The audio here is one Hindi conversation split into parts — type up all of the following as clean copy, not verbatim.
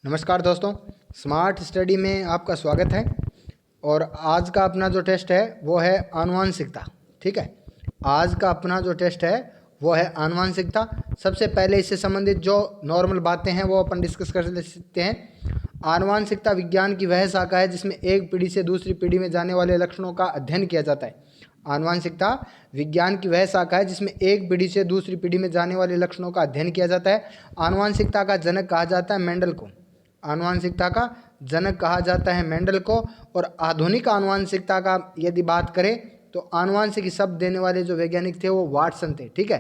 नमस्कार दोस्तों, स्मार्ट स्टडी में आपका स्वागत है। और आज का अपना जो टेस्ट है वो है आनुवांशिकता। ठीक है, आज का अपना जो टेस्ट है वो है आनुवांशिकता। सबसे पहले इससे संबंधित जो नॉर्मल बातें हैं वो अपन डिस्कस कर सकते हैं। आनुवांशिकता विज्ञान की वह शाखा है जिसमें एक पीढ़ी से दूसरी पीढ़ी में जाने वाले लक्षणों का अध्ययन किया जाता है। आनुवांशिकता विज्ञान की वह शाखा है जिसमें एक पीढ़ी से दूसरी पीढ़ी में जाने वाले लक्षणों का अध्ययन किया जाता है। आनुवांशिकता का जनक कहा जाता है मेंडल को। आनुवांशिकता का जनक कहा जाता है मेंडल को। और आधुनिक आनुवांशिकता का यदि बात करें तो आनुवांशिकी शब्द देने वाले जो वैज्ञानिक थे वो वाटसन थे। ठीक है,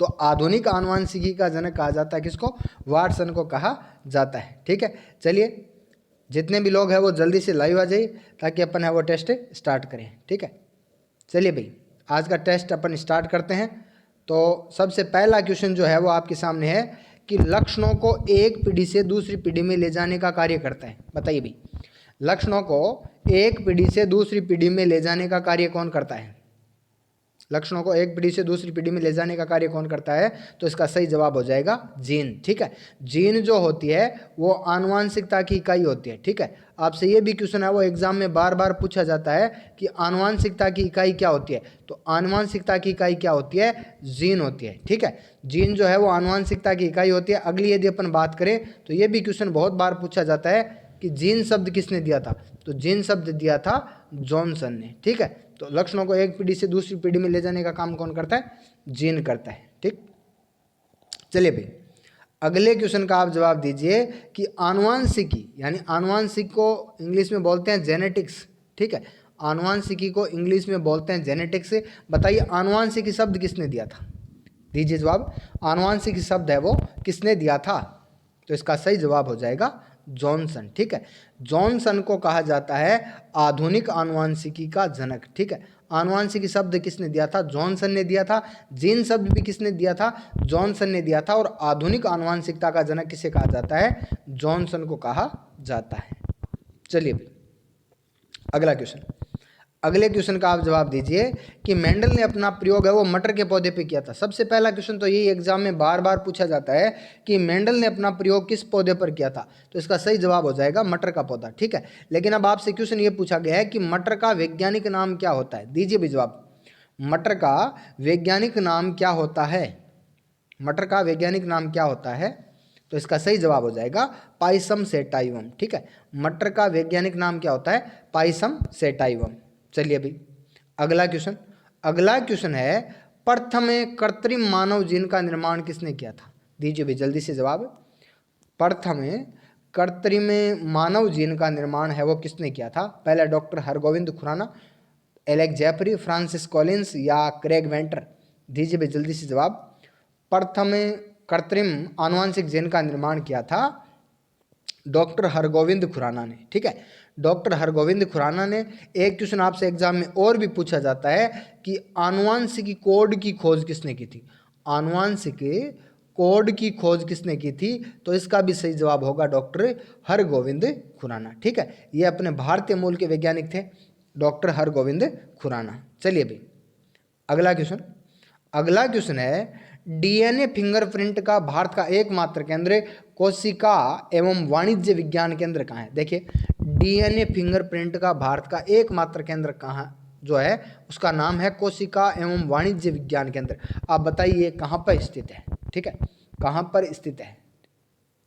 तो आधुनिक आनुवांशिकी का जनक कहा जाता है किसको? वाटसन को कहा जाता है। ठीक है, चलिए जितने भी लोग हैं वो जल्दी से लाइव आ जाइए ताकि अपन है वो टेस्ट स्टार्ट करें। ठीक है, चलिए भाई आज का टेस्ट अपन स्टार्ट करते हैं। तो सबसे पहला क्वेश्चन जो है वो आपके सामने है कि लक्षणों को एक पीढ़ी से दूसरी पीढ़ी में ले जाने का कार्य करता है। बताइए भाई, लक्षणों को एक पीढ़ी से दूसरी पीढ़ी में ले जाने का कार्य कौन करता है? लक्षणों को एक पीढ़ी से दूसरी पीढ़ी में ले जाने का कार्य कौन करता है? तो इसका सही जवाब हो जाएगा जीन। ठीक है, जीन जो होती है वो आनुवांशिकता की इकाई होती है। ठीक है, आपसे ये भी क्वेश्चन है वो एग्जाम में बार बार पूछा जाता है कि आनुवांशिकता की इकाई क्या होती है। तो आनुवांशिकता की इकाई क्या होती है? जीन होती है। ठीक है, जीन जो है वो आनुवांशिकता की इकाई होती है। अगली यदि अपन बात करें तो ये भी क्वेश्चन बहुत बार पूछा जाता है कि जीन शब्द किसने दिया था? तो जीन शब्द दिया था जॉनसन ने। ठीक है, तो लक्षणों को एक पीढ़ी से दूसरी पीढ़ी में ले जाने का काम कौन करता है? जीन करता है। ठीक, चलिए भाई अगले क्वेश्चन का आप जवाब दीजिए कि आनुवांशिकी यानी आनुवांशिक को इंग्लिश में बोलते हैं जेनेटिक्स। ठीक है, आनुवांशिकी को इंग्लिश में बोलते हैं जेनेटिक्स। बताइए आनुवांशिकी शब्द किसने दिया था? दीजिए जवाब, आनुवांशिकी शब्द है वो किसने दिया था? तो इसका सही जवाब हो जाएगा जॉनसन। ठीक है, जॉनसन को कहा जाता है आधुनिक आनुवांशिकी का जनक। ठीक है, आनुवांशिकी शब्द किसने दिया था? जॉनसन ने दिया था। जीन शब्द भी किसने दिया था? जॉनसन ने दिया था। और आधुनिक आनुवांशिकता का जनक किसे कहा जाता है? जॉनसन को कहा जाता है। चलिए अगला क्वेश्चन, अगले क्वेश्चन का आप जवाब दीजिए कि मेंडल ने अपना प्रयोग है वो मटर के पौधे पे किया था। सबसे पहला क्वेश्चन तो यही एग्जाम में बार बार पूछा जाता है कि मेंडल ने अपना प्रयोग किस पौधे पर किया था। तो इसका सही जवाब हो जाएगा मटर का पौधा। ठीक है, लेकिन अब आपसे क्वेश्चन ये पूछा गया है कि मटर का वैज्ञानिक नाम क्या होता है? दीजिए भी जवाब, मटर का वैज्ञानिक नाम क्या होता है? मटर का वैज्ञानिक नाम क्या होता है? तो इसका सही जवाब हो जाएगा पाइसम सेटाइवम। ठीक है, मटर का वैज्ञानिक नाम क्या होता है? Pisum sativum. चलिए अभी अगला क्वेश्चन, अगला क्वेश्चन है प्रथम कृत्रिम मानव जीन का निर्माण किसने किया था? दीजिए भी जल्दी से जवाब। प्रथम कृत्रिम मानव जीन का निर्माण है वो किसने किया था? पहला doctor Hargobind Khorana, Alec Jeffreys, Francis Collins या क्रेग वेंटर? दीजिए भी जल्दी से जवाब। प्रथम कृत्रिम आनुवांशिक जीन का निर्माण किया था डॉक्टर हरगोविंद खुराना ने। ठीक है, डॉक्टर हरगोविंद खुराना ने। एक क्वेश्चन आपसे एग्जाम में और भी पूछा जाता है कि आनुवांशिकी कोड की खोज किसने की थी? आनुवांशिकी कोड की खोज किसने की थी? तो इसका भी सही जवाब होगा डॉक्टर हरगोविंद खुराना। ठीक है, ये अपने भारतीय मूल के वैज्ञानिक थे डॉक्टर हरगोविंद खुराना। चलिए भाई अगला क्वेश्चन, अगला क्वेश्चन है डीएनए फिंगरप्रिंट का भारत का एकमात्र केंद्र कोशिका एवं वाणिज्य विज्ञान केंद्र कहाँ है? देखिए डीएनए फिंगरप्रिंट का भारत का एकमात्र केंद्र कहाँ जो है उसका नाम है कोशिका एवं वाणिज्य विज्ञान केंद्र। आप बताइए कहाँ पर स्थित है? ठीक है, कहाँ पर स्थित है?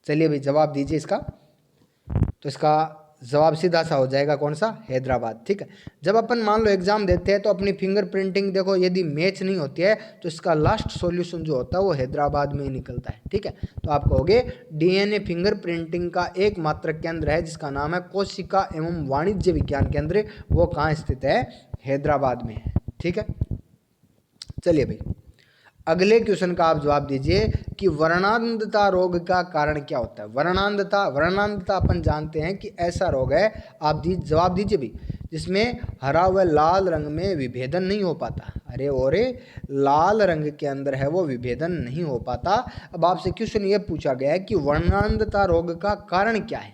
चलिए भाई जवाब दीजिए इसका। तो इसका जवाब सीधा सा हो जाएगा कौन सा? हैदराबाद। ठीक है, जब अपन मान लो एग्जाम देते हैं तो अपनी फिंगर प्रिंटिंग देखो यदि मैच नहीं होती है तो इसका लास्ट सॉल्यूशन जो होता है वो हैदराबाद में ही निकलता है। ठीक है, तो आप कहोगे डीएनए फिंगर प्रिंटिंग का एकमात्र केंद्र है जिसका नाम है कोशिका एवं वाणिज्य विज्ञान केंद्र, वो कहाँ स्थित है? हैदराबाद में है। ठीक है, चलिए भाई अगले क्वेश्चन का आप जवाब दीजिए कि वर्णांधता रोग का कारण क्या होता है? वर्णांधता अपन जानते हैं कि ऐसा रोग है, आप जवाब दीजिए भी, जिसमें हरा व लाल रंग में विभेदन नहीं हो पाता। अरे ओरे लाल रंग के अंदर है वो विभेदन नहीं हो पाता। अब आपसे क्वेश्चन ये पूछा गया है कि वर्णांधता रोग का कारण क्या है?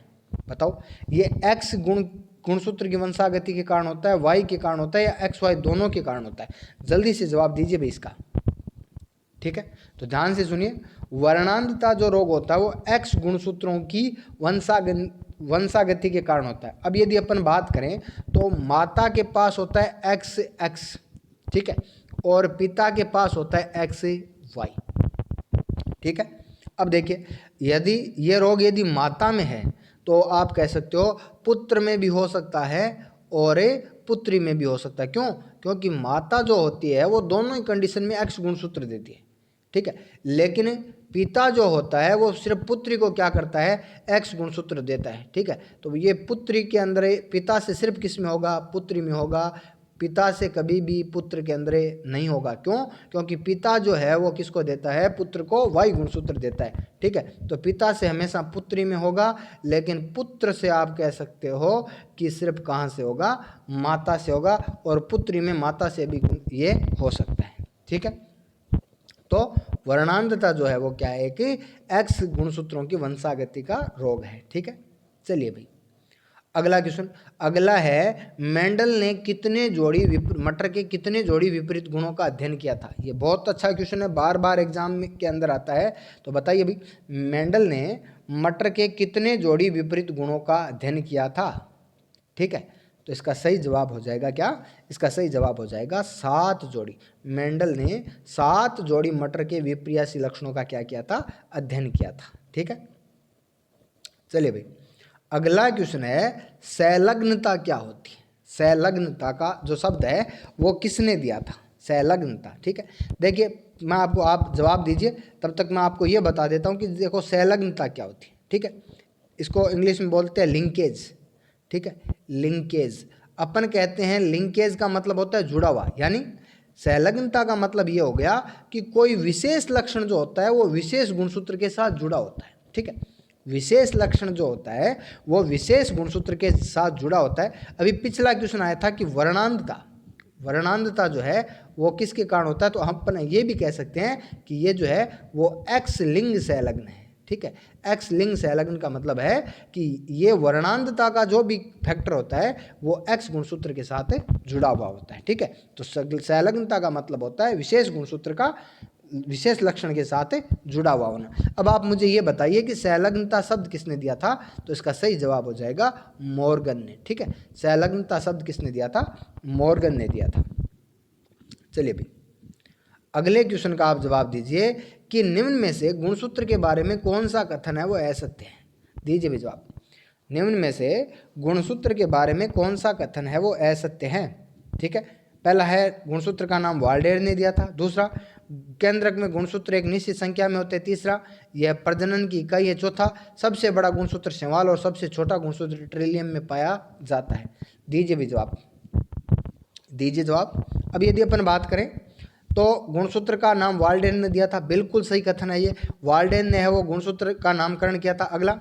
बताओ, ये एक्स गुणसूत्र की वंशागति के कारण होता है, वाई के कारण होता है, या एक्स वाई दोनों के कारण होता है? जल्दी से जवाब दीजिए भाई इसका। ठीक है, तो ध्यान से सुनिए, वर्णांधता जो रोग होता है वो एक्स गुणसूत्रों की वंशागति के कारण होता है। अब यदि अपन बात करें तो माता के पास होता है एक्स एक्स, ठीक है, और पिता के पास होता है एक्स वाई, ठीक है। अब देखिए, यदि ये रोग यदि माता में है तो आप कह सकते हो पुत्र में भी हो सकता है और पुत्री में भी हो सकता है। क्यों? क्योंकि माता जो होती है वो दोनों ही कंडीशन में एक्स गुणसूत्र देती है, ठीक है, लेकिन पिता जो होता है वो सिर्फ पुत्री को क्या करता है, एक्स गुणसूत्र देता है, ठीक है। तो ये पुत्री के अंदर पिता से सिर्फ किस में होगा, पुत्री में होगा, पिता से कभी भी पुत्र के अंदर नहीं होगा। क्यों? क्योंकि पिता जो है वो किसको देता है, पुत्र को वाई गुणसूत्र देता है, ठीक है। तो पिता से हमेशा पुत्री में होगा, लेकिन पुत्र से आप कह सकते हो कि सिर्फ कहाँ से होगा, माता से होगा, और पुत्री में माता से भी ये हो सकता है, ठीक है। तो वर्णांधता जो है वो क्या है, कि एक्स गुणसूत्रों की वंशागति का रोग है, ठीक है। चलिए भाई अगला क्वेश्चन, अगला है मेंडल ने कितने जोड़ी मटर के कितने जोड़ी विपरीत गुणों का अध्ययन किया था। ये बहुत अच्छा क्वेश्चन है, बार बार एग्जाम के अंदर आता है। तो बताइए भाई, मेंडल ने मटर के कितने जोड़ी विपरीत गुणों का अध्ययन किया था, ठीक है। तो इसका सही जवाब हो जाएगा क्या, इसका सही जवाब हो जाएगा 7 जोड़ी। मेंडल ने 7 जोड़ी मटर के विपर्यासी लक्षणों का क्या किया था, अध्ययन किया था, ठीक है। चलिए भाई अगला क्वेश्चन है संलग्नता क्या होती है। संलग्नता का जो शब्द है वो किसने दिया था, संलग्नता, ठीक है। देखिए मैं आपको, आप जवाब दीजिए, तब तक मैं आपको ये बता देता हूँ कि देखो संलग्नता क्या होती है, ठीक है। इसको इंग्लिश में बोलते हैं लिंकेज, ठीक है, लिंकेज। अपन कहते हैं लिंकेज का मतलब होता है जुड़ा हुआ, यानी संलग्नता का मतलब ये हो गया कि कोई विशेष लक्षण जो होता है वो विशेष गुणसूत्र के साथ जुड़ा होता है, ठीक है। विशेष लक्षण जो होता है वो विशेष गुणसूत्र के साथ जुड़ा होता है। अभी पिछला क्वेश्चन आया था कि वर्णांधता, वर्णांधता जो है वो किसके कारण होता है, तो हम अपन ये भी कह सकते हैं कि ये जो है वो एक्स लिंग संलग्न है, ठीक है। एक्स लिंग संलग्न का मतलब है कि ये वर्णांधता का जो भी फैक्टर होता है वो एक्स गुणसूत्र के साथ जुड़ा हुआ होता है, ठीक है। तो संलग्नता का मतलब होता है विशेष गुणसूत्र का विशेष लक्षण के साथ जुड़ा हुआ होना। अब आप मुझे ये बताइए कि संलग्नता शब्द किसने दिया था, तो इसका सही जवाब हो जाएगा मॉर्गन ने, ठीक है। संलग्नता शब्द किसने दिया था, मॉर्गन ने दिया था। चलिए भाई अगले क्वेश्चन का आप जवाब दीजिए कि निम्न में से गुणसूत्र के बारे में कौन सा कथन है वो असत्य है। दीजिए भी जवाब, निम्न में से गुणसूत्र के बारे में कौन सा कथन है वो असत्य है, ठीक है। पहला है गुणसूत्र का नाम वाल्डेयर ने दिया था, दूसरा केंद्रक में गुणसूत्र एक निश्चित संख्या में होते हैं, तीसरा यह प्रजनन की इकाई है, चौथा सबसे बड़ा गुणसूत्र शैवाल और सबसे छोटा गुणसूत्र ट्रिलियम में पाया जाता है। दीजिए भी जवाब, दीजिए जवाब। अब यदि अपन बात करें तो गुणसूत्र का नाम वाल्डेयर ने दिया था, बिल्कुल सही कथन है ये, वाल्डेयर ने है वो गुणसूत्र का नामकरण किया था। अगला,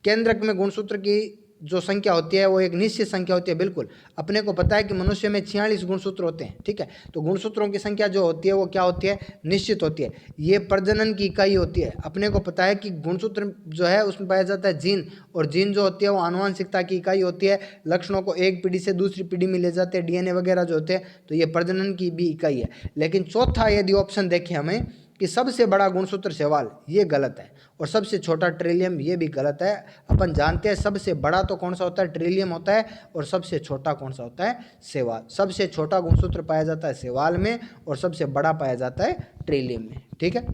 केंद्रक में गुणसूत्र की जो संख्या होती है वो एक निश्चित संख्या होती है, बिल्कुल अपने को पता है कि मनुष्य में 46 गुणसूत्र होते हैं, ठीक है। तो गुणसूत्रों की संख्या जो होती है वो क्या होती है, निश्चित होती है। ये प्रजनन की इकाई होती है, अपने को पता है कि गुणसूत्र जो है उसमें पाया जाता है जीन, और जीन जो होती है वो आनुवंशिकता की इकाई होती है, लक्षणों को एक पीढ़ी से दूसरी पीढ़ी में ले जाते हैं, डीएनए वगैरह जो होते हैं, तो ये प्रजनन की भी इकाई है। लेकिन चौथा यदि ऑप्शन देखें हमें कि सबसे बड़ा गुणसूत्र शैवाल, ये गलत है, और सबसे छोटा ट्रिलियम, ये भी गलत है। अपन जानते हैं सबसे बड़ा तो कौन सा होता है, ट्रिलियम होता है, और सबसे छोटा कौन सा होता है, शैवाल। सबसे छोटा गुणसूत्र पाया जाता है शैवाल में, और सबसे बड़ा पाया जाता है ट्रिलियम में, ठीक है।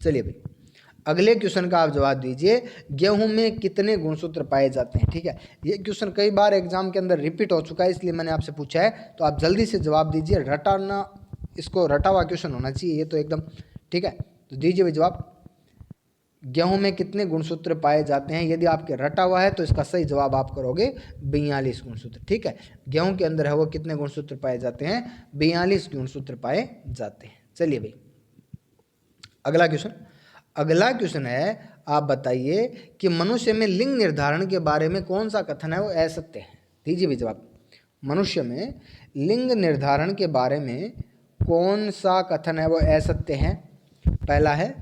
चलिए भाई अगले क्वेश्चन का आप जवाब दीजिए, गेहूं में कितने गुणसूत्र पाए जाते हैं, ठीक है। ये क्वेश्चन कई बार एग्जाम के अंदर रिपीट हो चुका है, इसलिए मैंने आपसे पूछा है, तो आप जल्दी से जवाब दीजिए, रटाना, इसको रटा हुआ क्वेश्चन होना चाहिए ये तो एकदम, ठीक है। तो दीजिए भाई जवाब, गेहूं में कितने गुणसूत्र पाए जाते हैं। यदि आपके रटा हुआ है तो इसका सही जवाब आप करोगे 42 गुणसूत्र, ठीक है। गेहूं के अंदर है वो कितने गुणसूत्र पाए जाते हैं, 42 गुणसूत्र पाए जाते हैं। चलिए भाई अगला क्वेश्चन, अगला क्वेश्चन है, आप बताइए कि मनुष्य में लिंग निर्धारण के बारे में कौन सा कथन है वो असत्य है। दीजिए भाई जवाब, मनुष्य में लिंग निर्धारण के बारे में कौन सा कथन है वो असत्य है। पहला है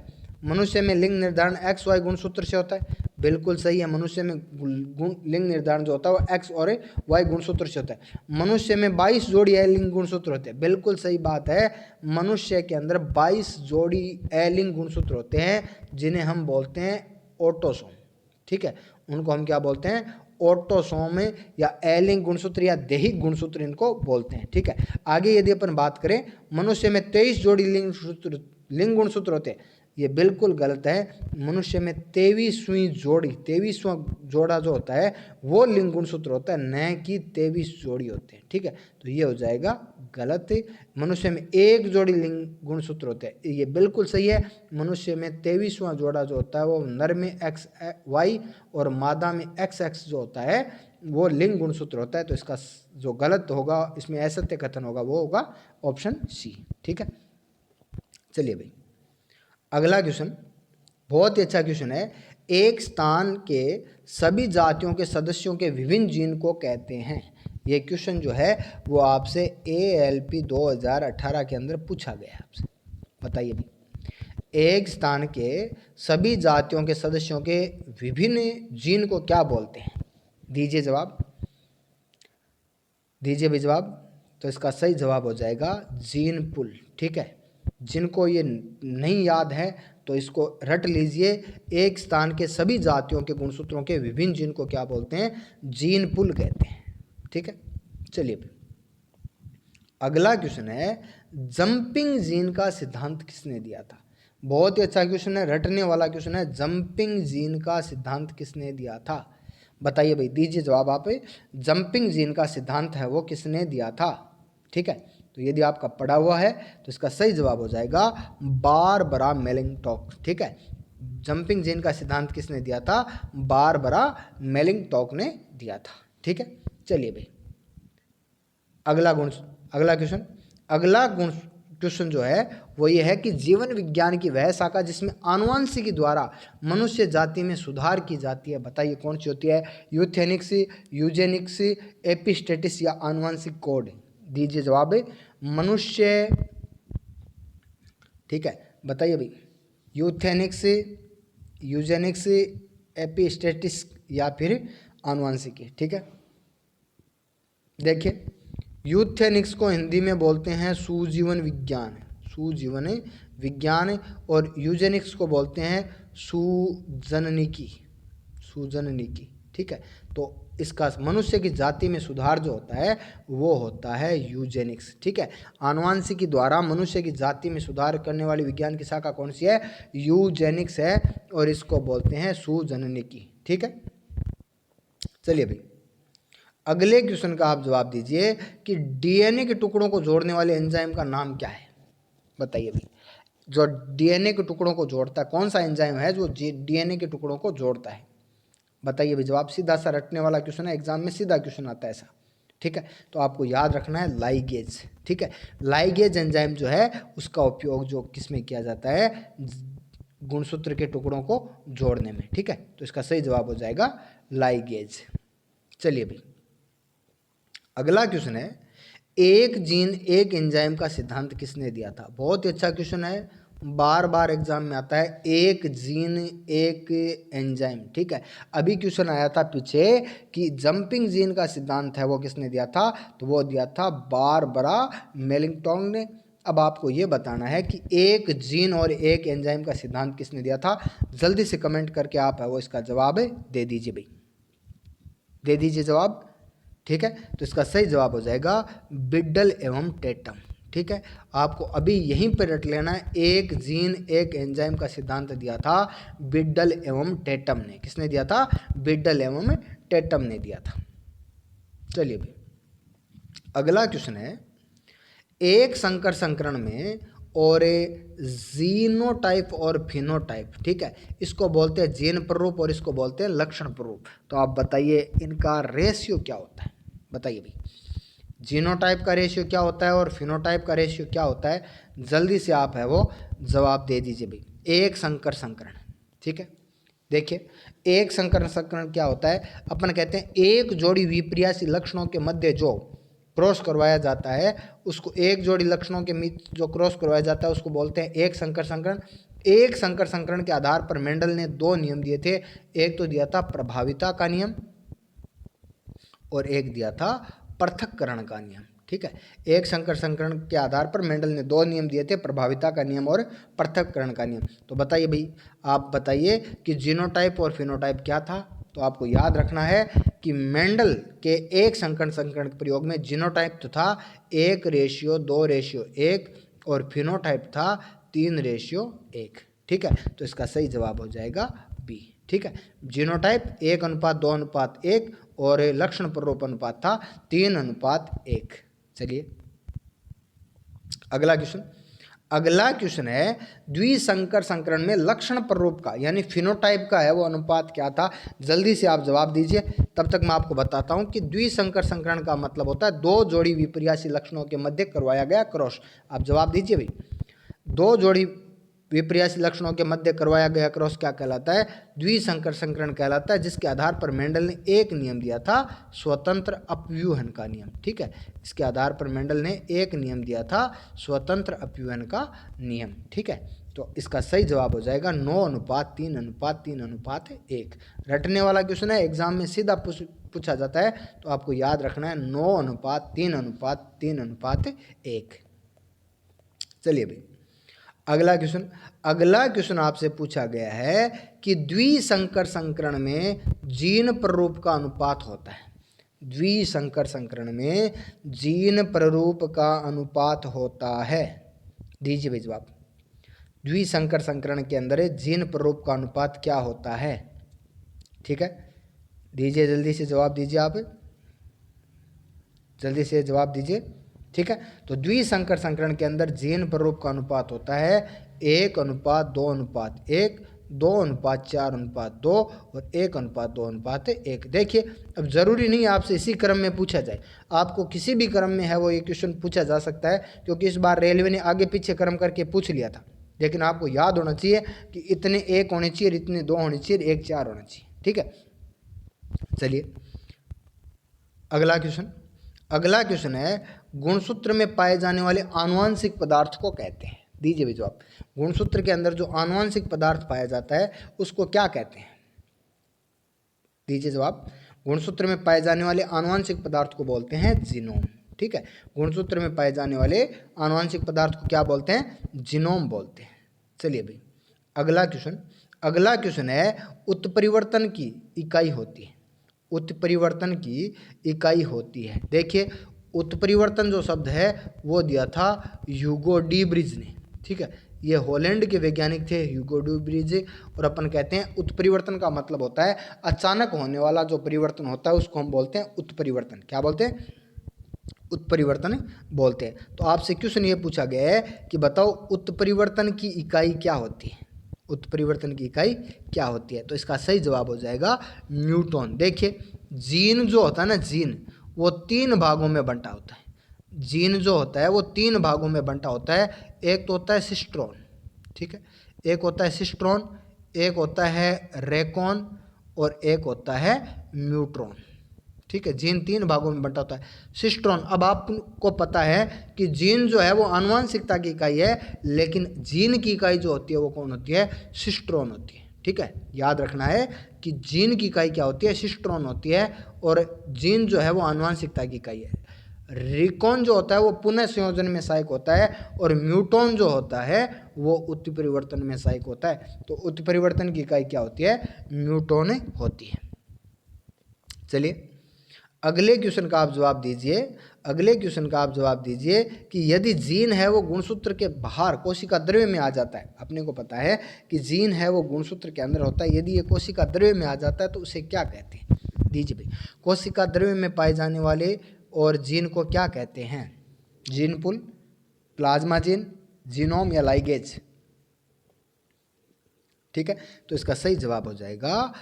मनुष्य में लिंग निर्धारण XY गुणसूत्र से होता है, बिल्कुल सही है। मनुष्य में गुण लिंग निर्धारण जो होता है वो एक्स और वाई गुणसूत्र से होता है। मनुष्य में 22 जोड़ी अलिंग गुणसूत्र होते हैं, बिल्कुल सही बात है। मनुष्य के अंदर 22 जोड़ी अलिंग गुणसूत्र होते हैं जिन्हें हम बोलते हैं ऑटोसोम, ठीक है। उनको हम क्या बोलते हैं, ऑटोसोम या एलिंग गुणसूत्र या दैहिक गुणसूत्र इनको बोलते हैं, ठीक है। आगे यदि अपन बात करें, मनुष्य में 23 जोड़ी लिंग गुणसूत्र होते हैं, ये बिल्कुल गलत है। मनुष्य में 23वीं जोड़ी, 23वां जोड़ा जो होता है वो लिंग गुणसूत्र होता है, न कि 23 जोड़ी होते हैं, ठीक है। तो ये हो जाएगा गलत। मनुष्य में एक जोड़ी लिंग गुणसूत्र होते हैं, ये बिल्कुल सही है। मनुष्य में 23वां जोड़ा जो होता है वो नर में एक्स वाई और मादा में एक्स एक्स जो होता है वो लिंग गुणसूत्र होता है। तो इसका जो गलत होगा, इसमें असत्य कथन होगा, वो होगा ऑप्शन सी, ठीक है। चलिए भाई, अगला क्वेश्चन बहुत ही अच्छा क्वेश्चन है। एक स्थान के सभी जातियों के सदस्यों के विभिन्न जीन को कहते हैं। ये क्वेश्चन जो है वो आपसे ALP 2018 के अंदर पूछा गया है आपसे। बताइए भाई, एक स्थान के सभी जातियों के सदस्यों के विभिन्न जीन को क्या बोलते हैं? दीजिए जवाब, दीजिए भी जवाब। तो इसका सही जवाब हो जाएगा जीन पुल, ठीक है। जिनको ये नहीं याद है तो इसको रट लीजिए। एक स्थान के सभी जातियों के गुणसूत्रों के विभिन्न जीन को क्या बोलते हैं? जीन पुल कहते हैं, ठीक है। चलिए अगला क्वेश्चन है, जंपिंग जीन का सिद्धांत किसने दिया था? बहुत ही अच्छा क्वेश्चन है, रटने वाला क्वेश्चन है। जंपिंग जीन का सिद्धांत किसने दिया था? बताइए भाई, दीजिए जवाब आप। जंपिंग जीन का सिद्धांत है वो किसने दिया था, ठीक है। तो यदि आपका पढ़ा हुआ है तो इसका सही जवाब हो जाएगा बारबरा मेलिंगटॉक, ठीक है। जंपिंग जीन का सिद्धांत किसने दिया था? बारबरा मेलिंगटॉक ने दिया था, ठीक है। चलिए भाई, अगला क्वेश्चन जो है वो ये है कि जीवन विज्ञान की वह शाखा जिसमें आनुवंशिकी द्वारा मनुष्य जाति में सुधार की जाती है, बताइए कौन सी होती है? यूथेनिक्स, यूजेनिक्स, एपिस्टेटिक्स या आनुवंशिक कोड? दीजिए जवाब। मनुष्य, ठीक है, बताइए भाई, यूथेनिक्स, यूजेनिक्स, एपिस्टेटिक्स या फिर आनुवंशिकी, ठीक है। देखिए, यूथेनिक्स को हिंदी में बोलते हैं सुजीवन विज्ञान, सुजीवन विज्ञान, और यूजेनिक्स को बोलते हैं सुजननिकी, सुजननिकी, ठीक है। तो इसका मनुष्य की जाति में सुधार जो होता है वो होता है यूजेनिक्स, ठीक है। आनुवंशिकी द्वारा मनुष्य की जाति में सुधार करने वाली विज्ञान की शाखा कौन सी है? यूजेनिक्स है, और इसको बोलते हैं सुजननिकी, ठीक है। चलिए भाई, अगले क्वेश्चन का आप जवाब दीजिए कि डीएनए के टुकड़ों को जोड़ने वाले एंजाइम का नाम क्या है? बताइए भाई, जो डीएनए के टुकड़ों को जोड़ता है, कौन सा एंजाइम है जो डीएनए के टुकड़ों को जोड़ता है? बताइए भाई जवाब। सीधा सा रटने वाला क्वेश्चन है, एग्जाम में सीधा क्वेश्चन आता है ऐसा, ठीक है। तो आपको याद रखना है लाइगेज, ठीक है। लाइगेज एंजाइम जो है उसका उपयोग जो किस में किया जाता है? गुणसूत्र के टुकड़ों को जोड़ने में, ठीक है। तो इसका सही जवाब हो जाएगा लाइगेज। चलिए भाई, अगला क्वेश्चन है, एक जीन एक एंजाइम का सिद्धांत किसने दिया था? बहुत ही अच्छा क्वेश्चन है, बार बार एग्जाम में आता है। एक जीन एक एंजाइम, ठीक है। अभी क्वेश्चन आया था पीछे कि जंपिंग जीन का सिद्धांत है वो किसने दिया था? तो वो दिया था बारबरा मेलिंगटॉक ने। अब आपको ये बताना है कि एक जीन और एक एंजाइम का सिद्धांत किसने दिया था? जल्दी से कमेंट करके आप है वो इसका जवाब दे दीजिए भाई, दे दीजिए जवाब, ठीक है। तो इसका सही जवाब हो जाएगा बिड्डल एवं टेटम, ठीक है। आपको अभी यहीं पर रट लेना है, एक जीन एक एंजाइम का सिद्धांत दिया था बिड्डल एवं टेटम ने। किसने दिया था? बिड्डल एवं टेटम ने दिया था। चलिए भाई, अगला क्वेश्चन है, एक संकर संकरण में और जीनोटाइप और फिनोटाइप, ठीक है, इसको बोलते हैं जीन प्ररूप और इसको बोलते हैं लक्षण प्ररूप। तो आप बताइए इनका रेशियो क्या होता है? बताइए भाई, जीनोटाइप का रेशियो क्या होता है और फिनोटाइप का रेशियो क्या होता है? जल्दी से आप है वो जवाब दे दीजिए भाई। एक संकर संकरण, ठीक है। देखिए, एक संकर संकरण क्या होता है? अपन कहते हैं एक जोड़ी विपर्यासी लक्षणों के मध्य जो क्रॉस करवाया जाता है उसको, एक जोड़ी लक्षणों के जो क्रॉस करवाया जाता है उसको बोलते हैं एक संकर संकरण। एक संकर संकरण के आधार पर मेंडल ने दो नियम दिए थे। एक तो दिया था प्रभाविता का नियम और एक दिया था पृथक्करण का नियम। ठीक है, एक संकर संकरण के आधार पर मेंडल ने दो नियम दिए थे, प्रभाविता का नियम और पृथक्करण का नियम। तो बताइए भाई, आप बताइए कि जीनोटाइप और फिनोटाइप क्या था। तो आपको याद रखना है कि मेंडल के एक संकर संकरण के प्रयोग में जीनोटाइप तो था 1:2:1 और फिनोटाइप था 3:1। ठीक है, तो इसका सही जवाब हो जाएगा बी। ठीक है, जीनोटाइप 1:2:1 और लक्षण प्ररूप अनुपात था 3:1। चलिए अगला क्वेश्चन है द्विसंकर संकरण में लक्षण प्ररूप का यानी फिनोटाइप का है वो अनुपात क्या था। जल्दी से आप जवाब दीजिए, तब तक मैं आपको बताता हूं कि द्विसंकर संकरण का मतलब होता है दो जोड़ी विपर्यासी लक्षणों के मध्य करवाया गया क्रॉस। आप जवाब दीजिए भाई, दो जोड़ी विपर्यासी लक्षणों के मध्य करवाया गया क्रॉस क्या कहलाता है, द्विसंकर संकरण कहलाता है, जिसके आधार पर मेंडल ने एक नियम दिया था स्वतंत्र अपव्यूहन का नियम। ठीक है, इसके आधार पर मेंडल ने एक नियम दिया था स्वतंत्र अपव्यूहन का नियम। ठीक है, तो इसका सही जवाब हो जाएगा 9:3:3:1। रटने वाला क्वेश्चन है, एग्जाम में सीधा पूछा जाता है, तो आपको याद रखना है 9:3:3:1। चलिए भाई अगला क्वेश्चन आपसे पूछा गया है कि द्विसंकर संकरण में जीन प्ररूप का अनुपात होता है। द्विसंकर संकरण में जीन प्ररूप का अनुपात होता है। दीजिए भाई जवाब, द्विसंकर संकरण के अंदर जीन प्ररूप का अनुपात क्या होता है। ठीक है, दीजिए जल्दी से जवाब दीजिए, आप जल्दी से जवाब दीजिए। ठीक है, तो द्विसंकर संकरण के अंदर जीन प्ररूप का अनुपात होता है 1:2:1, 2:4:2 और 1:2:1। देखिए, अब जरूरी नहीं आपसे इसी क्रम में पूछा जाए, आपको किसी भी क्रम में है वो ये क्वेश्चन पूछा जा सकता है, क्योंकि इस बार रेलवे ने आगे पीछे क्रम करके पूछ लिया था। लेकिन आपको याद होना चाहिए कि इतने 1 होने चाहिए, इतने 2 होने चाहिए, 1 4 होना चाहिए। ठीक है, चलिए अगला क्वेश्चन है गुणसूत्र में पाए जाने वाले आनुवांशिक पदार्थ को कहते हैं। दीजिए भाई जवाब, गुणसूत्र के अंदर जो आनुवांशिक पदार्थ पाया जाता है उसको क्या कहते हैं। दीजिए जवाब, गुणसूत्र में पाए जाने वाले आनुवांशिक पदार्थ को बोलते हैं जीनोम। ठीक है, गुणसूत्र में पाए जाने वाले आनुवांशिक पदार्थ को क्या बोलते हैं, जीनोम बोलते हैं। चलिए भाई अगला क्वेश्चन है उत्परिवर्तन की इकाई होती है। उत्परिवर्तन की इकाई होती है। देखिए, उत्परिवर्तन जो शब्द है वो दिया था ह्यूगो डी ब्रिज ने। ठीक है, ये हॉलैंड के वैज्ञानिक थे ह्यूगो डी ब्रिज। और अपन कहते हैं उत्परिवर्तन का मतलब होता है अचानक होने वाला जो परिवर्तन होता है उसको हम बोलते हैं उत्परिवर्तन। क्या बोलते हैं, उत्परिवर्तन बोलते हैं। तो आपसे क्वेश्चन ये पूछा गया है कि बताओ उत्परिवर्तन की इकाई क्या होती है। उत्परिवर्तन की इकाई क्या होती है, तो इसका सही जवाब हो जाएगा न्यूटन। देखिए, जीन जो होता है ना, जीन वो 3 भागों में बंटा होता है। जीन जो होता है वो 3 भागों में बंटा होता है। एक तो होता है सिस्ट्रॉन, ठीक है, एक होता है सिस्ट्रॉन, एक होता है रेकॉन और एक होता है न्यूट्रॉन। ठीक है, जीन 3 भागों में बंटा होता है। सिस्ट्रॉन, अब आपको पता है कि जीन जो है वो आनुवंशिकता की इकाई है, लेकिन जीन की इकाई जो होती है वो कौन होती है, सिस्ट्रॉन होती है। ठीक है, याद रखना है कि जीन की इकाई क्या होती है, सिस्ट्रॉन होती है, और जीन जो है वो आनुवंशिकता की इकाई है। रिकॉन जो होता है वो पुनः संयोजन में सहायक होता है, और म्यूटॉन जो होता है वो उत्परिवर्तन में सहायक होता है। तो उत्परिवर्तन की इकाई क्या होती है, म्यूटॉन होती है। चलिए अगले क्वेश्चन का आप जवाब दीजिए। अगले क्वेश्चन का आप जवाब दीजिए कि यदि जीन है वो गुणसूत्र के बाहर कोशिका द्रव्य में आ जाता है। अपने को पता है कि जीन है वो गुणसूत्र के अंदर होता है, यदि ये कोशिका द्रव्य में आ जाता है तो उसे क्या कहते हैं। दीजिए भाई, कोशिका द्रव्य में पाए जाने वाले और जीन को क्या कहते हैं, जीन पुल, प्लाज्मा जीन, जीनोम या लाइगेज। ठीक है, तो इसका सही जवाब हो जाएगा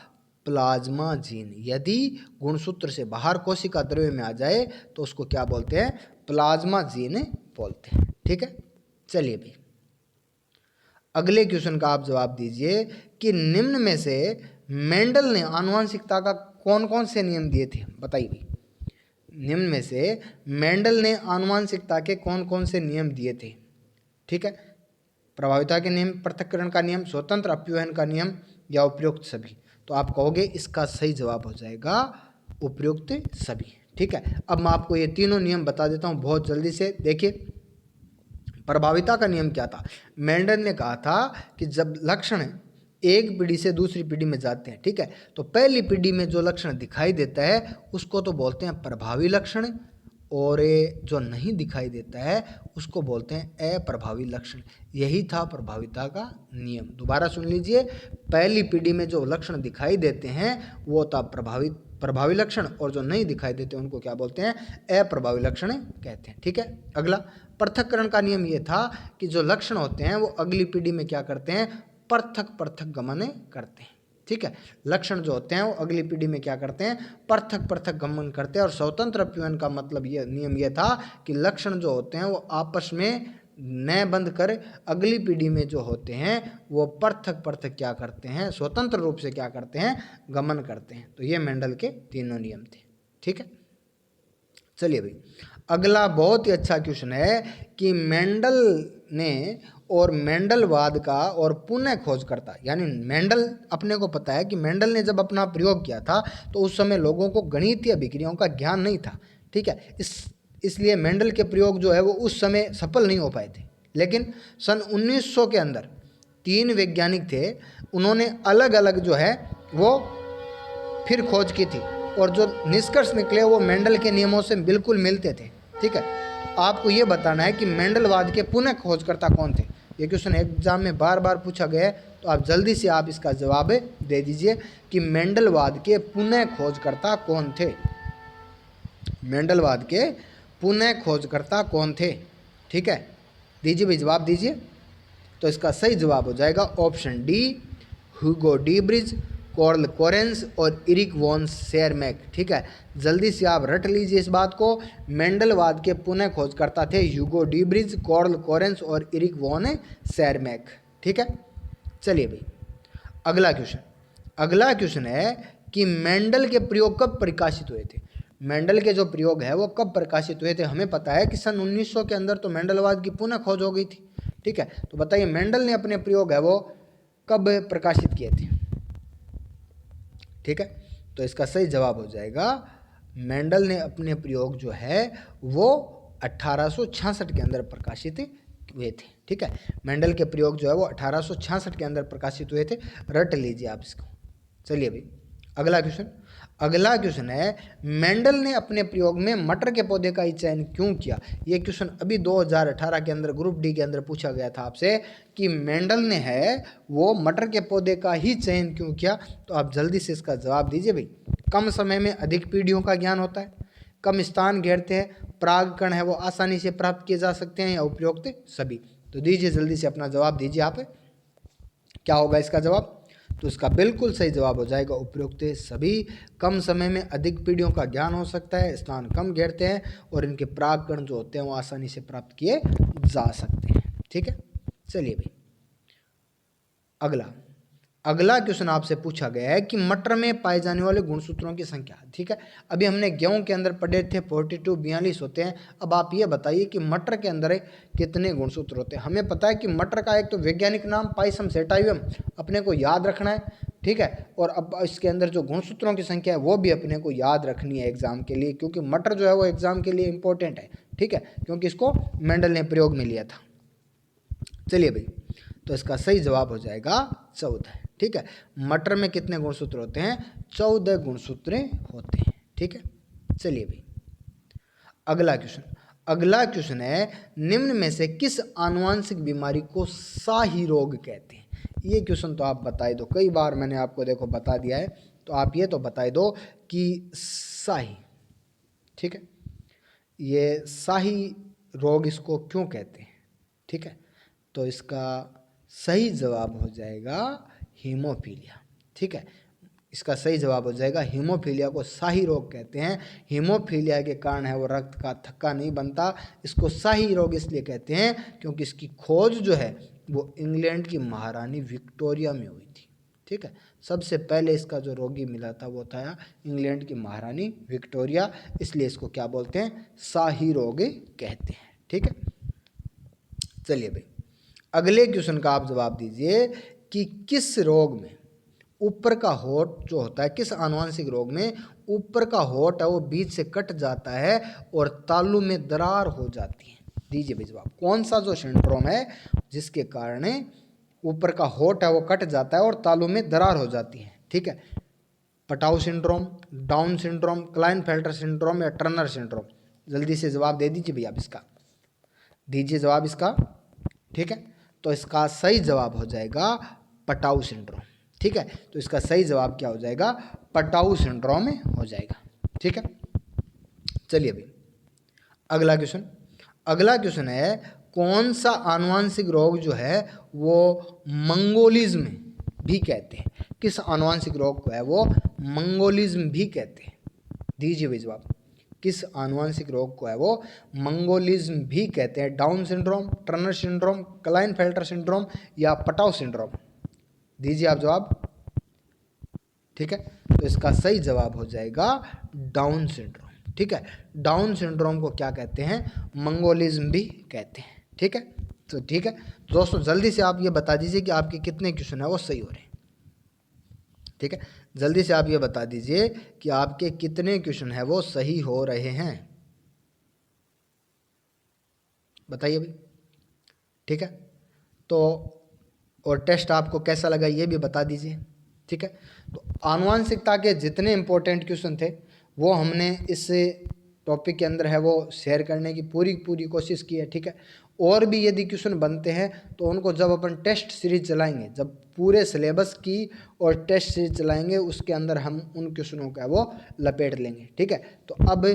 प्लाज्मा जीन। यदि गुणसूत्र से बाहर कोशिका द्रव्य में आ जाए तो उसको क्या बोलते हैं, प्लाज्मा जीन बोलते हैं। ठीक है, चलिए भाई अगले क्वेश्चन का आप जवाब दीजिए कि निम्न में से मेंडल ने आनुवंशिकता का कौन कौन से नियम दिए थे। बताइए भाई, निम्न में से मेंडल ने आनुवंशिकता के कौन कौन से नियम दिए थे। ठीक है, प्रभाविता के नियम, पृथक्करण का नियम, स्वतंत्र अपव्ययन का नियम या उपयुक्त सभी। तो आप कहोगे इसका सही जवाब हो जाएगा उपयुक्त सभी। ठीक है, अब मैं आपको ये तीनों नियम बता देता हूँ बहुत जल्दी से। देखिए, प्रभाविता का नियम क्या था? मेंडल ने कहा था कि जब लक्षण एक पीढ़ी से दूसरी पीढ़ी में जाते हैं, ठीक है, तो पहली पीढ़ी में जो लक्षण दिखाई देता है उसको तो बोलते हैं प्रभावी लक्षण, और ये जो नहीं दिखाई देता है उसको बोलते हैं अप्रभावी लक्षण। यही था प्रभाविता का नियम। दोबारा सुन लीजिए, पहली पीढ़ी में जो लक्षण दिखाई देते हैं वो था प्रभावी लक्षण, और जो नहीं दिखाई देते उनको क्या बोलते हैं? अप्रभावी लक्षण कहते हैं। ठीक है, अगला पृथक्करण का नियम ये था कि जो लक्षण होते हैं वो अगली पीढ़ी में क्या करते हैं? पृथक गमन करते हैं। ठीक है, लक्षण जो होते हैं वो अगली पीढ़ी में क्या करते हैं? पृथक गमन करते हैं। और स्वतंत्र अपव्ययन का मतलब ये नियम ये था कि लक्षण जो होते हैं वो आपस में न बंध कर अगली पीढ़ी में जो होते हैं वो पृथक क्या करते हैं? स्वतंत्र रूप से क्या करते हैं? गमन करते हैं। तो ये मेंडल के तीनों नियम थे। ठीक है, चलिए भाई, अगला बहुत ही अच्छा क्वेश्चन है कि मेंडल ने और मेंडलवाद का और पुनः खोजकर्ता, यानी मेंडल, अपने को पता है कि मेंडल ने जब अपना प्रयोग किया था तो उस समय लोगों को गणितीय अभिक्रियाओं का ज्ञान नहीं था। ठीक है, इसलिए मेंडल के प्रयोग जो है वो उस समय सफल नहीं हो पाए थे। लेकिन सन 1900 के अंदर 3 वैज्ञानिक थे, उन्होंने अलग अलग जो है वो फिर खोज की थी, और जो निष्कर्ष निकले वो मेंडल के नियमों से बिल्कुल मिलते थे। ठीक है, आपको ये बताना है कि मेंडलवाद के पुनः खोजकर्ता कौन थे। ये क्वेश्चन एग्जाम में बार बार पूछा गया है, तो आप जल्दी से आप इसका जवाब दे दीजिए कि मेंडलवाद के पुनः खोजकर्ता कौन थे। मेंडलवाद के पुनः खोजकर्ता कौन थे? ठीक है, दीजिए भाई, जवाब दीजिए। तो इसका सही जवाब हो जाएगा option D, Hugo de Vries, Carl Correns और इरिक वॉन शेरमैक। ठीक है, जल्दी से आप रट लीजिए इस बात को। मेंडलवाद के पुनः खोजकर्ता थे Hugo de Vries, Carl Correns और इरिक वॉन शेरमैक। ठीक है, चलिए भाई, अगला क्वेश्चन है कि मेंडल के प्रयोग कब प्रकाशित हुए थे? मेंडल के जो प्रयोग है वो कब प्रकाशित हुए थे? हमें पता है कि सन 1900 के अंदर तो मेंडलवाद की पुनः खोज हो गई थी। ठीक है, तो बताइए मेंडल ने अपने प्रयोग है वो कब प्रकाशित किए थे? ठीक है, तो इसका सही जवाब हो जाएगा, मेंडल ने अपने प्रयोग जो है वो 1866 के अंदर प्रकाशित हुए थे। ठीक है, मेंडल के प्रयोग जो है वो 1866 के अंदर प्रकाशित हुए थे। रट लीजिए आप इसको। चलिए भाई, अगला क्वेश्चन है, मेंडल ने अपने प्रयोग में मटर के पौधे का ही चयन क्यों किया? ये क्वेश्चन अभी 2018 के अंदर ग्रुप डी के अंदर पूछा गया था आपसे कि मेंडल ने है वो मटर के पौधे का ही चयन क्यों किया। तो आप जल्दी से इसका जवाब दीजिए भाई। कम समय में अधिक पीढ़ियों का ज्ञान होता है, कम स्थान घेरते हैं, परागकण है वो आसानी से प्राप्त किए जा सकते हैं, या उपयुक्त सभी। तो दीजिए, जल्दी से अपना जवाब दीजिए आप, क्या होगा इसका जवाब? तो इसका बिल्कुल सही जवाब हो जाएगा उपयुक्त सभी। कम समय में अधिक पीढ़ियों का ज्ञान हो सकता है, स्थान कम घेरते हैं, और इनके परागकण जो होते हैं वो आसानी से प्राप्त किए जा सकते हैं। ठीक है, चलिए भाई, अगला क्वेश्चन आपसे पूछा गया है कि मटर में पाए जाने वाले गुणसूत्रों की संख्या। ठीक है, अभी हमने गेहूं के अंदर पढ़े थे 42 42 होते हैं। अब आप ये बताइए कि मटर के अंदर कितने गुणसूत्र होते हैं। हमें पता है कि मटर का एक तो वैज्ञानिक नाम पाइसम सेटाइवम अपने को याद रखना है। ठीक है, और अब इसके अंदर जो गुणसूत्रों की संख्या है वो भी अपने को याद रखनी है एग्जाम के लिए, क्योंकि मटर जो है वो एग्जाम के लिए इंपॉर्टेंट है। ठीक है, क्योंकि इसको मेंडल ने प्रयोग में लिया था। चलिए भाई, तो इसका सही जवाब हो जाएगा 14। ठीक है, मटर में कितने गुणसूत्र होते हैं? 14 गुणसूत्र होते हैं। ठीक है, चलिए भाई, अगला क्वेश्चन है, निम्न में से किस आनुवंशिक बीमारी को शाही रोग कहते हैं? ये क्वेश्चन तो आप बताए दो, कई बार मैंने आपको देखो बता दिया है, तो आप ये तो बताए दो कि शाही, ठीक है, ये शाही रोग इसको क्यों कहते हैं? ठीक है, तो इसका सही जवाब हो जाएगा हीमोफीलिया। ठीक है, इसका सही जवाब हो जाएगा हीमोफीलिया को शाही रोग कहते हैं। हीमोफीलिया के कारण है वो रक्त का थक्का नहीं बनता। इसको शाही रोग इसलिए कहते हैं क्योंकि इसकी खोज जो है वो इंग्लैंड की महारानी विक्टोरिया में हुई थी। ठीक है, सबसे पहले इसका जो रोगी मिला था वो था इंग्लैंड की महारानी विक्टोरिया, इसलिए इसको क्या बोलते हैं? शाही रोग कहते हैं। ठीक है, चलिए भाई, अगले क्वेश्चन का आप जवाब दीजिए कि किस रोग में ऊपर का होंठ जो होता है, किस आनुवंशिक रोग में ऊपर का होंठ है वो बीच से कट जाता है और तालू में दरार हो जाती है। दीजिए भाई जवाब, कौन सा जो सिंड्रोम है जिसके कारण ऊपर का होंठ है वो कट जाता है और तालू में दरार हो जाती है। ठीक है, Patau syndrome, down syndrome, Klinefelter syndrome या टर्नर सिंड्रोम। जल्दी से जवाब दे दीजिए भैया, आप इसका दीजिए जवाब इसका। ठीक है, तो इसका सही जवाब हो जाएगा पटाउ सिंड्रोम। ठीक है, तो इसका सही जवाब क्या हो जाएगा, पटाउ सिंड्रोम में हो जाएगा। ठीक है, चलिए अभी अगला क्वेश्चन। अगला क्वेश्चन है कौन सा आनुवंशिक रोग जो है वो मंगोलिज्म भी कहते हैं। किस आनुवंशिक रोग को है वो मंगोलिज्म भी कहते हैं। दीजिए भाई जवाब, किस आनुवंशिक रोग को है वो मंगोलिज्म भी कहते हैं। Down syndrome, Turner syndrome, Klinefelter syndrome या पटाउ सिंड्रोम। दीजिए आप जवाब। ठीक है, तो इसका सही जवाब हो जाएगा डाउन सिंड्रोम। ठीक है, डाउन सिंड्रोम को क्या कहते हैं, मंगोलिज्म भी कहते हैं। ठीक है, तो ठीक है दोस्तों, जल्दी से आप ये बता दीजिए कि आपके कितने क्वेश्चन है वो सही हो रहे हैं। ठीक है, जल्दी से आप ये बता दीजिए कि आपके कितने क्वेश्चन है वो सही हो रहे हैं, बताइए भाई। ठीक है, तो और टेस्ट आपको कैसा लगा ये भी बता दीजिए। ठीक है, तो आनुवंशिकता के जितने इंपॉर्टेंट क्वेश्चन थे वो हमने इस टॉपिक के अंदर है वो शेयर करने की पूरी कोशिश की है। ठीक है, और भी यदि क्वेश्चन बनते हैं तो उनको जब अपन टेस्ट सीरीज चलाएंगे, जब पूरे सिलेबस की और टेस्ट सीरीज चलाएंगे उसके अंदर हम उन क्वेश्चनों का वो लपेट लेंगे। ठीक है, तो अब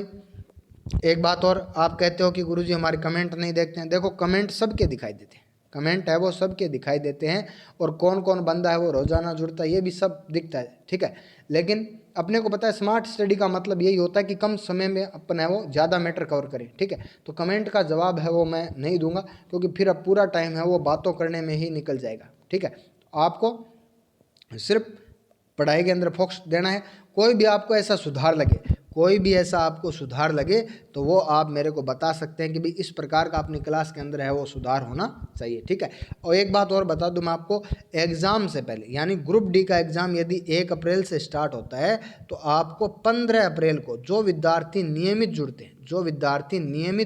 एक बात और, आप कहते हो कि गुरुजी हमारे कमेंट नहीं देखते हैं। देखो कमेंट सबके दिखाई देते हैं, कमेंट है वो सबके दिखाई देते हैं और कौन कौन बंदा है वो रोजाना जुड़ता है ये भी सब दिखता है। ठीक है, लेकिन अपने को पता है स्मार्ट स्टडी का मतलब यही होता है कि कम समय में अपन है वो ज़्यादा मैटर कवर करें। ठीक है, तो कमेंट का जवाब है वो मैं नहीं दूंगा क्योंकि फिर अब पूरा टाइम है वो बातों करने में ही निकल जाएगा। ठीक है, आपको सिर्फ पढ़ाई के अंदर फोकस देना है। कोई भी आपको ऐसा सुधार लगे, कोई भी ऐसा आपको सुधार लगे तो वो आप मेरे को बता सकते हैं कि भाई इस प्रकार का अपनी क्लास के अंदर है वो सुधार होना चाहिए। ठीक है, और एक बात और बता दूं मैं आपको, एग्ज़ाम से पहले यानी ग्रुप डी का एग्ज़ाम यदि 1 अप्रैल से स्टार्ट होता है तो आपको 15 अप्रैल को जो विद्यार्थी नियमित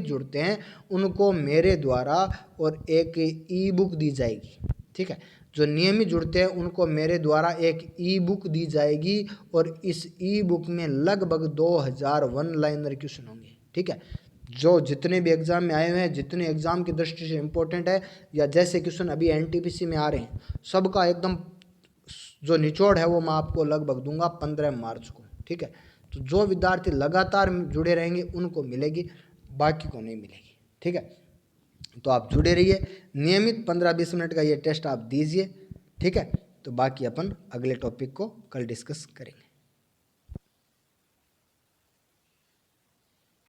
जुड़ते हैं उनको मेरे द्वारा और एक ई बुक दी जाएगी। ठीक है, जो नियमित जुड़ते हैं उनको मेरे द्वारा एक ई बुक दी जाएगी और इस ई बुक में लगभग 2000 वन लाइनर क्वेश्चन होंगे। ठीक है, जो जितने भी एग्ज़ाम में आए हुए हैं, जितने एग्ज़ाम की दृष्टि से इम्पोर्टेंट है या जैसे क्वेश्चन अभी एनटीपीसी में आ रहे हैं, सबका एकदम जो निचोड़ है वो मैं आपको लगभग दूंगा 15 मार्च को। ठीक है, तो जो विद्यार्थी लगातार जुड़े रहेंगे उनको मिलेगी, बाकी को नहीं मिलेगी। ठीक है, तो आप जुड़े रहिए, नियमित 15-20 मिनट का ये टेस्ट आप दीजिए। ठीक है, तो बाकी अपन अगले टॉपिक को कल डिस्कस करेंगे।